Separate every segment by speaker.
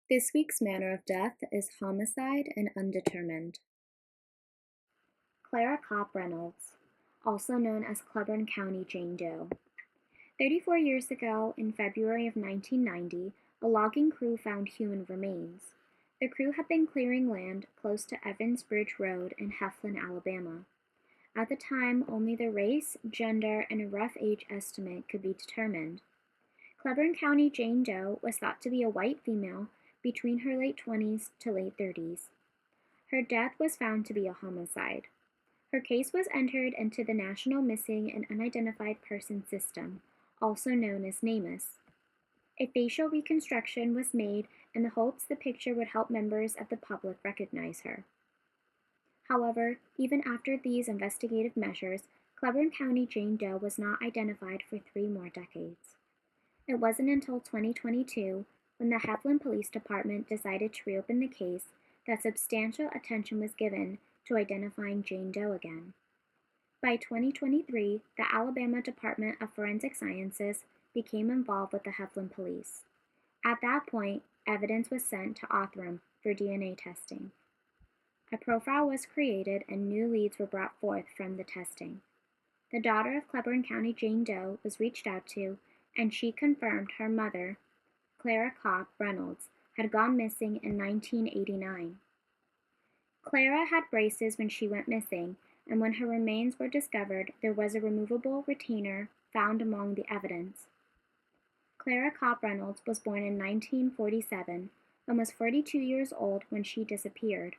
Speaker 1: This week's manner of death is homicide and undetermined. Clara Cop Reynolds, also known as Cleburne County Jane Doe. 34 years ago, in February of 1990, a logging crew found human remains. The crew had been clearing land close to Evans Bridge Road in Heflin, Alabama. At the time, only the race, gender, and a rough age estimate could be determined. Cleburne County Jane Doe was thought to be a white female between her late 20s to late 30s. Her death was found to be a homicide. Her case was entered into the National Missing and Unidentified Persons System, also known as NamUs. A facial reconstruction was made in the hopes the picture would help members of the public recognize her. However, even after these investigative measures, Cleburne County Jane Doe was not identified for 3 more decades. It wasn't until 2022, when the Heflin Police Department decided to reopen the case, that substantial attention was given to identifying Jane Doe again. By 2023, the Alabama Department of Forensic Sciences became involved with the Heflin Police. At that point, evidence was sent to Othram for DNA testing. A profile was created and new leads were brought forth from the testing. The daughter of Cleburne County Jane Doe was reached out to, and she confirmed her mother, Clara Cop Reynolds, had gone missing in 1989. Clara had braces when she went missing, and when her remains were discovered, there was a removable retainer found among the evidence. Clara Cop Reynolds was born in 1947 and was 42 years old when she disappeared.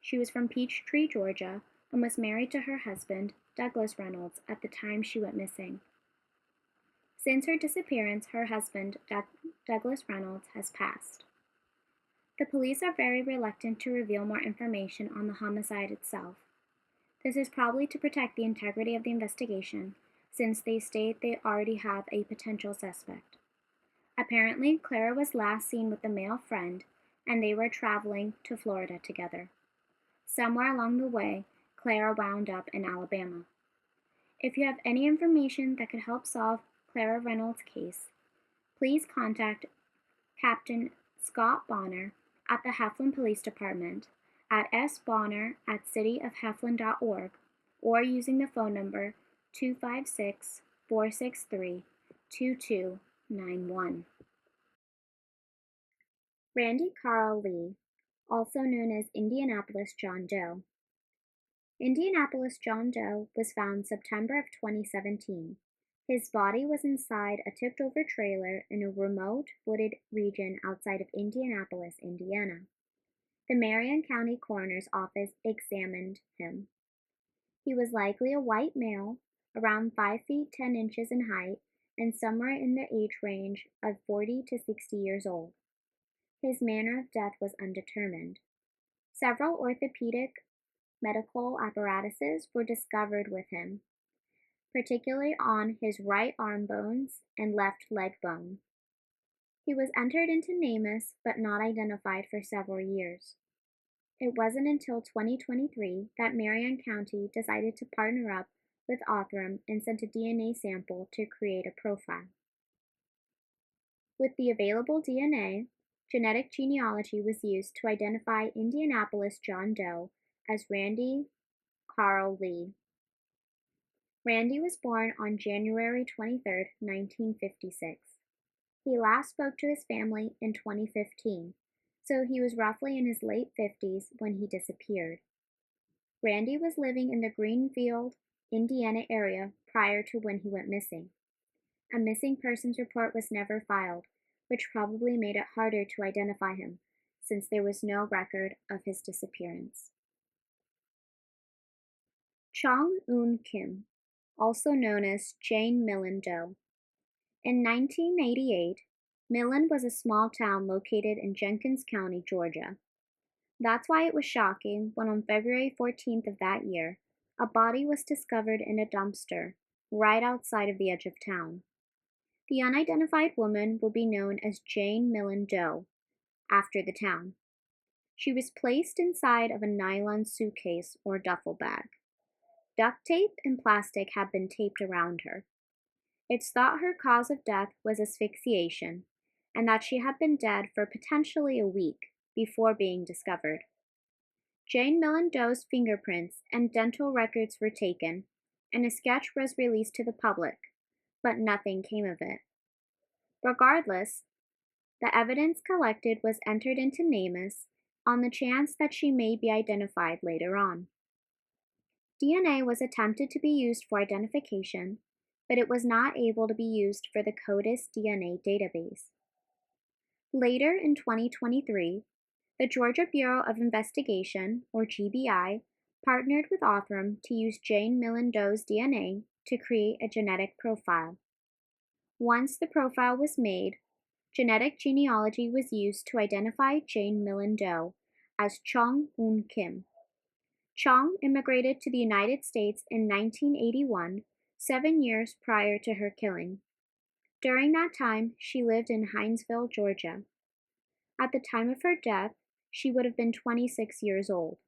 Speaker 1: She was from Peachtree, Georgia, and was married to her husband, Douglas Reynolds, at the time she went missing. Since her disappearance, her husband, Douglas Reynolds, has passed. The police are very reluctant to reveal more information on the homicide itself. This is probably to protect the integrity of the investigation, since they state they already have a potential suspect. Apparently, Clara was last seen with a male friend, and they were traveling to Florida together. Somewhere along the way, Clara wound up in Alabama. If you have any information that could help solve Clara Reynolds' case, please contact Captain Scott Bonner at the Heflin Police Department at sbonner@cityofheflin.org or using the phone number 256-463-2291. Randy Carl Lee, also known as Indianapolis John Doe. Indianapolis John Doe was found September of 2017. His body was inside a tipped-over trailer in a remote, wooded region outside of Indianapolis, Indiana. The Marion County Coroner's Office examined him. He was likely a white male, around 5 feet 10 inches in height, and somewhere in the age range of 40 to 60 years old. His manner of death was undetermined. Several orthopedic medical apparatuses were discovered with him, particularly on his right arm bones and left leg bone. He was entered into NamUs but not identified for several years. It wasn't until 2023 that Marion County decided to partner up with Othram and sent a DNA sample to create a profile. With the available DNA, genetic genealogy was used to identify Indianapolis John Doe as Randy Carl Lee. Randy was born on January 23, 1956. He last spoke to his family in 2015, so he was roughly in his late 50s when he disappeared. Randy was living in the Greenfield, Indiana area prior to when he went missing. A missing persons report was never filed, which probably made it harder to identify him, since there was no record of his disappearance. Chong Un Kim, also known as Jane Millen Doe. In 1988, Millen was a small town located in Jenkins County, Georgia. That's why it was shocking when on February 14th of that year, a body was discovered in a dumpster right outside of the edge of town. The unidentified woman would be known as Jane Millen Doe, after the town. She was placed inside of a nylon suitcase or duffel bag. Duct tape and plastic had been taped around her. It's thought her cause of death was asphyxiation, and that she had been dead for potentially a week before being discovered. Jane Millen Doe's fingerprints and dental records were taken, and a sketch was released to the public, but nothing came of it. Regardless, the evidence collected was entered into NamUs on the chance that she may be identified later on. DNA was attempted to be used for identification, but it was not able to be used for the CODIS DNA database. Later in 2023, the Georgia Bureau of Investigation, or GBI, partnered with Othram to use Jane Millen Doe's DNA to create a genetic profile. Once the profile was made, genetic genealogy was used to identify Jane Millen Doe as Chong Un Kim. Chong immigrated to the United States in 1981, 7 years prior to her killing. During that time, she lived in Hinesville, Georgia. At the time of her death, she would have been 26 years old.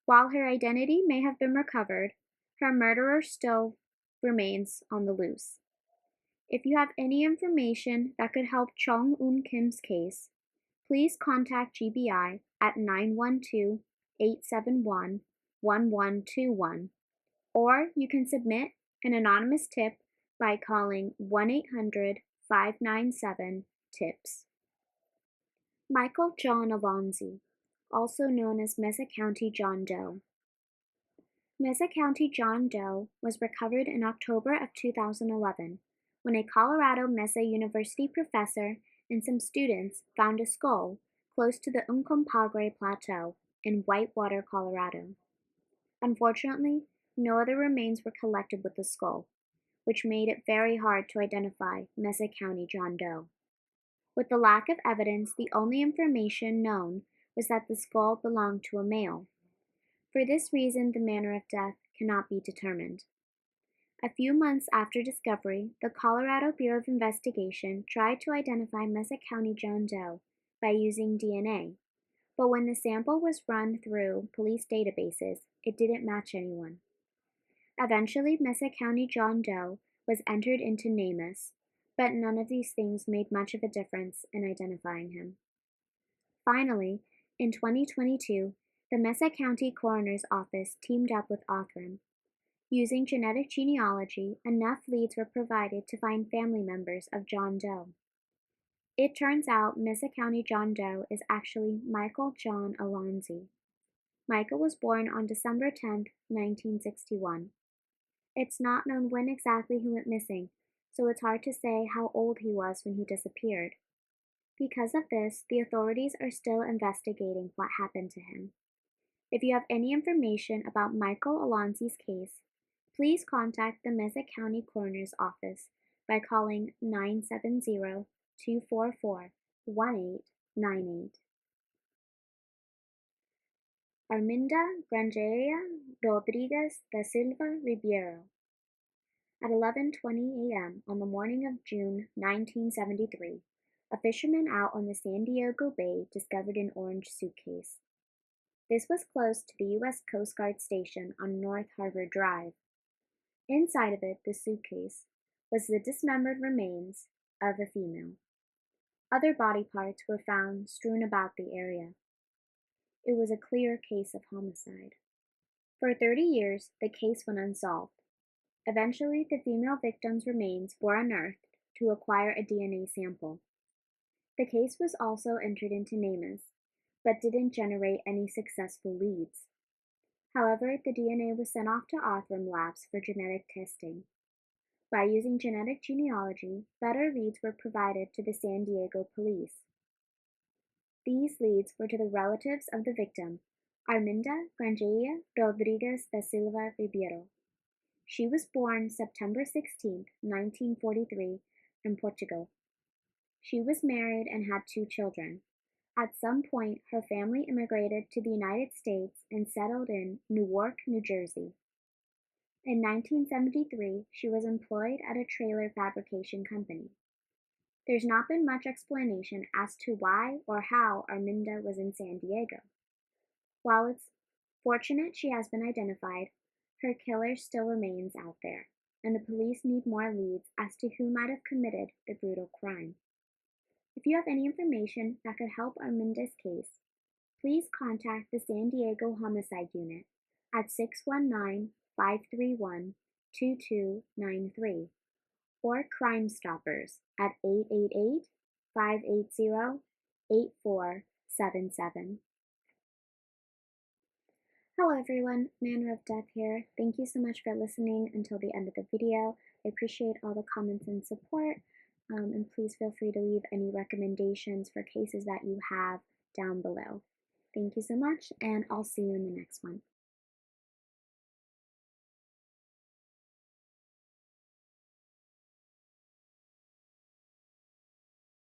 Speaker 1: While her identity may have been recovered, her murderer still remains on the loose. If you have any information that could help Chong Un Kim's case, please contact GBI at 912-871-1121, or you can submit an anonymous tip by calling 1-800-597-TIPS. Michael John Alonzi, also known as Mesa County John Doe. Mesa County John Doe was recovered in October of 2011 when a Colorado Mesa University professor and some students found a skull close to the Uncompahgre Plateau in Whitewater, Colorado. Unfortunately, no other remains were collected with the skull, which made it very hard to identify Mesa County John Doe. With the lack of evidence, the only information known was that the skull belonged to a male. For this reason, the manner of death cannot be determined. A few months after discovery, the Colorado Bureau of Investigation tried to identify Mesa County John Doe by using DNA, but when the sample was run through police databases, it didn't match anyone. Eventually, Mesa County John Doe was entered into NamUs, but none of these things made much of a difference in identifying him. Finally, in 2022, the Mesa County Coroner's Office teamed up with Othram. Using genetic genealogy, enough leads were provided to find family members of John Doe. It turns out Mesa County John Doe is actually Michael John Alonzi. Michael was born on December 10, 1961. It's not known when exactly he went missing, so it's hard to say how old he was when he disappeared. Because of this, the authorities are still investigating what happened to him. If you have any information about Michael Alonzi's case, please contact the Mesa County Coroner's Office by calling 970-244-1898. Arminda Grangeia Rodrigues da Silva Ribeiro. At 11:20 a.m. on the morning of June 1973, a fisherman out on the San Diego Bay discovered an orange suitcase. This was close to the U.S. Coast Guard station on North Harbor Drive. Inside of it, the suitcase, was the dismembered remains of a female. Other body parts were found strewn about the area. It was a clear case of homicide. For 30 years, the case went unsolved. Eventually, the female victim's remains were unearthed to acquire a DNA sample. The case was also entered into NamUs, but didn't generate any successful leads. However, the DNA was sent off to Othram Labs for genetic testing. By using genetic genealogy, better leads were provided to the San Diego police. These leads were to the relatives of the victim, Arminda Grangeia Rodrigues da Silva Ribeiro. She was born September 16, 1943, in Portugal. She was married and had 2 children. At some point, her family immigrated to the United States and settled in Newark, New Jersey. In 1973, she was employed at a trailer fabrication company. There's not been much explanation as to why or how Arminda was in San Diego. While it's fortunate she has been identified, her killer still remains out there, and the police need more leads as to who might have committed the brutal crime. If you have any information that could help Arminda's case, please contact the San Diego Homicide Unit at 619-531-2293 or Crime Stoppers at 888-580-8477. Hello everyone, Manner of Death here. Thank you so much for listening until the end of the video. I appreciate all the comments and support, and please feel free to leave any recommendations for cases that you have down below. Thank you so much, and I'll see you in the next one.